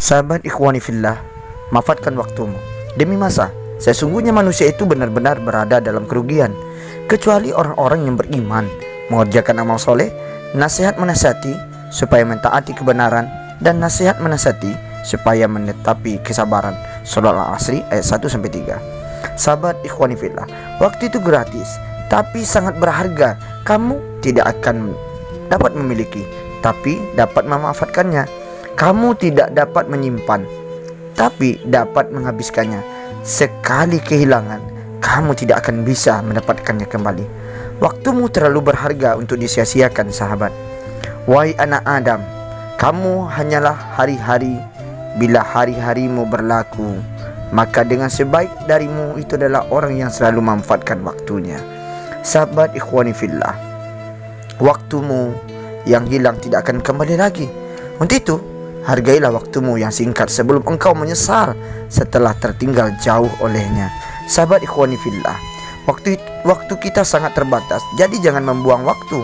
Sahabat ikhwani fillah, manfaatkan waktumu. Demi masa, sesungguhnya manusia itu benar-benar berada dalam kerugian, kecuali orang-orang yang beriman, mengerjakan amal soleh, nasihat menasihati supaya mentaati kebenaran, dan nasihat menasihati supaya menetapi kesabaran. Surah Al-Asr ayat 1-3. Sahabat ikhwani fillah, waktu itu gratis, tapi sangat berharga. Kamu tidak akan dapat memiliki, tapi dapat memanfaatkannya. Kamu tidak dapat menyimpan, tapi dapat menghabiskannya. Sekali kehilangan, kamu tidak akan bisa mendapatkannya kembali. Waktumu terlalu berharga untuk disia-siakan, sahabat. Wahai anak Adam, kamu hanyalah hari-hari. Bila hari-harimu berlaku, maka dengan sebaik darimu itu adalah orang yang selalu memanfaatkan waktunya. Sahabat ikhwani fillah, waktumu yang hilang tidak akan kembali lagi. Untuk itu, hargailah waktumu yang singkat sebelum engkau menyesal setelah tertinggal jauh olehnya. Sahabat ikhwani fillah, waktu kita sangat terbatas. Jadi jangan membuang waktu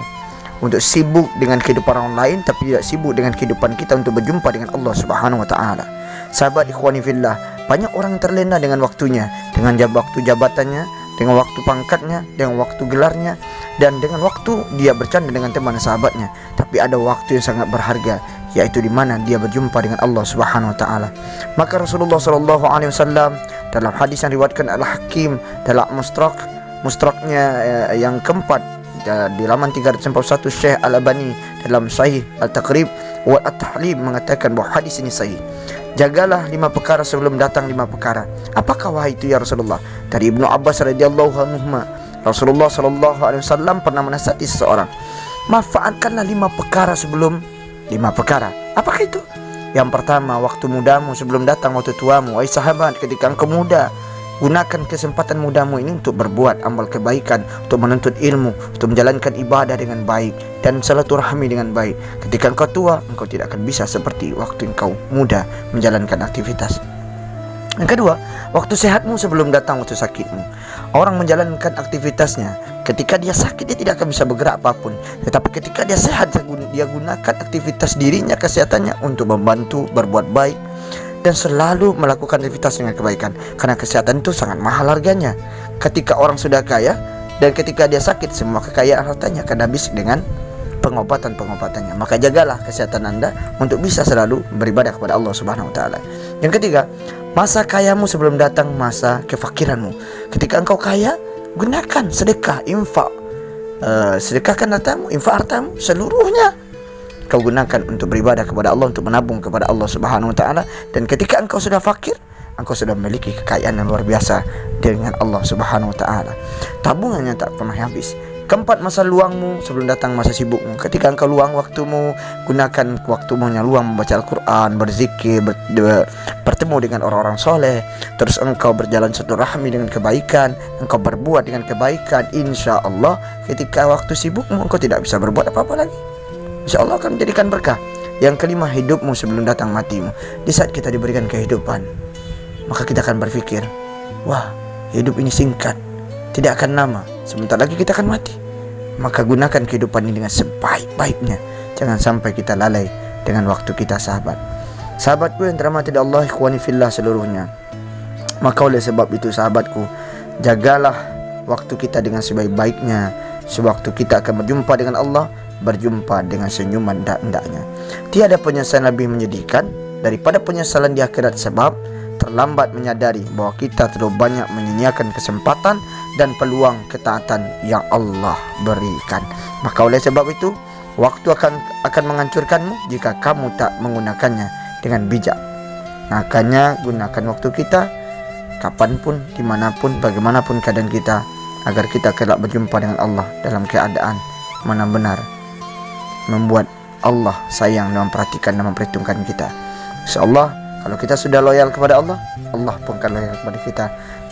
untuk sibuk dengan kehidupan orang lain, tapi tidak sibuk dengan kehidupan kita untuk berjumpa dengan Allah Subhanahu wa taala. Sahabat ikhwani fillah, banyak orang terlena dengan waktunya, dengan waktu jabatannya, dengan waktu pangkatnya, dengan waktu gelarnya, dan dengan waktu dia bercanda dengan teman sahabatnya. Tapi ada waktu yang sangat berharga, yaitu di mana dia berjumpa dengan Allah Subhanahu wa taala. Maka Rasulullah sallallahu alaihi wasallam dalam hadis yang diriwayatkan Al-Hakim dalam mustraknya yang keempat di halaman 341, Syekh Al-Albani dalam Sahih Al-Taqrib wa At-Tahlib mengatakan bahawa hadis ini sahih. Jagalah 5 perkara sebelum datang 5 perkara. Apakah wahai itu ya Rasulullah? Dari Ibnu Abbas radhiyallahu anhu, Rasulullah sallallahu alaihi wasallam pernah menasihati seseorang, manfaatkanlah 5 perkara sebelum 5 perkara. Apakah itu? Yang pertama, waktu mudamu sebelum datang waktu tuamu. Wahai sahabat, ketika engkau muda, gunakan kesempatan mudamu ini untuk berbuat amal kebaikan, untuk menuntut ilmu, untuk menjalankan ibadah dengan baik dan silaturahmi dengan baik. Ketika engkau tua, engkau tidak akan bisa seperti waktu engkau muda menjalankan aktivitas. Yang kedua, waktu sehatmu sebelum datang waktu sakitmu. Orang menjalankan aktivitasnya, ketika dia sakit dia tidak akan bisa bergerak apapun. Tetapi ketika dia sehat, dia gunakan aktivitas dirinya, kesehatannya untuk membantu berbuat baik dan selalu melakukan aktivitas dengan kebaikan. Karena kesehatan itu sangat mahal harganya. Ketika orang sudah kaya dan ketika dia sakit, semua kekayaan hartanya akan habis dengan pengobatan-pengobatannya. Maka jagalah kesehatan anda untuk bisa selalu beribadah kepada Allah Subhanahu wa taala. Yang ketiga, masa kayamu sebelum datang masa kefakiranmu. Ketika engkau kaya, gunakan sedekah, infak. Sedekahkan hartamu, infak hartamu seluruhnya kau gunakan untuk beribadah kepada Allah, untuk menabung kepada Allah Subhanahu wa taala. Dan ketika engkau sudah fakir, engkau sudah memiliki kekayaan yang luar biasa dengan Allah Subhanahu wa taala. Tabungannya tak pernah habis. Keempat, masa luangmu sebelum datang masa sibukmu. Ketika engkau luang waktumu, gunakan waktumu yang luang membaca Al-Quran, berzikir, bertemu dengan orang-orang soleh. Terus engkau berjalan silaturahmi dengan kebaikan, engkau berbuat dengan kebaikan. Insya Allah ketika waktu sibukmu engkau tidak bisa berbuat apa-apa lagi. Insya Allah akan menjadikan berkah. Yang kelima, hidupmu sebelum datang matimu. Di saat kita diberikan kehidupan, maka kita akan berpikir, wah, hidup ini singkat, tidak akan lama, sebentar lagi kita akan mati. Maka gunakan kehidupan ini dengan sebaik-baiknya. Jangan sampai kita lalai dengan waktu kita, sahabat. Sahabatku yang dirahmati Allah, ikhwani fillah seluruhnya. Maka oleh sebab itu sahabatku, jagalah waktu kita dengan sebaik-baiknya. Sewaktu kita akan berjumpa dengan Allah, berjumpa dengan senyuman hendaknya. Tiada penyesalan lebih menyedihkan daripada penyesalan di akhirat, sebab terlambat menyadari bahwa kita terlalu banyak menyia-nyiakan kesempatan dan peluang ketaatan yang Allah berikan. Maka oleh sebab itu, waktu akan menghancurkanmu jika kamu tak menggunakannya dengan bijak. Makanya gunakan waktu kita kapanpun, dimanapun, bagaimanapun keadaan kita, agar kita kelak berjumpa dengan Allah dalam keadaan mana benar membuat Allah sayang dan memperhatikan dan memperhitungkan kita. InsyaAllah kalau kita sudah loyal kepada Allah, Allah pun akan loyal kepada kita.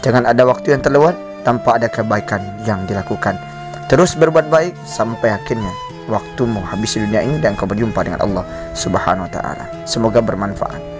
Jangan ada waktu yang terlewat tanpa ada kebaikan yang dilakukan. Terus berbuat baik sampai akhirnya waktumu habis di dunia ini dan kau berjumpa dengan Allah Subhanahu wa taala. Semoga bermanfaat.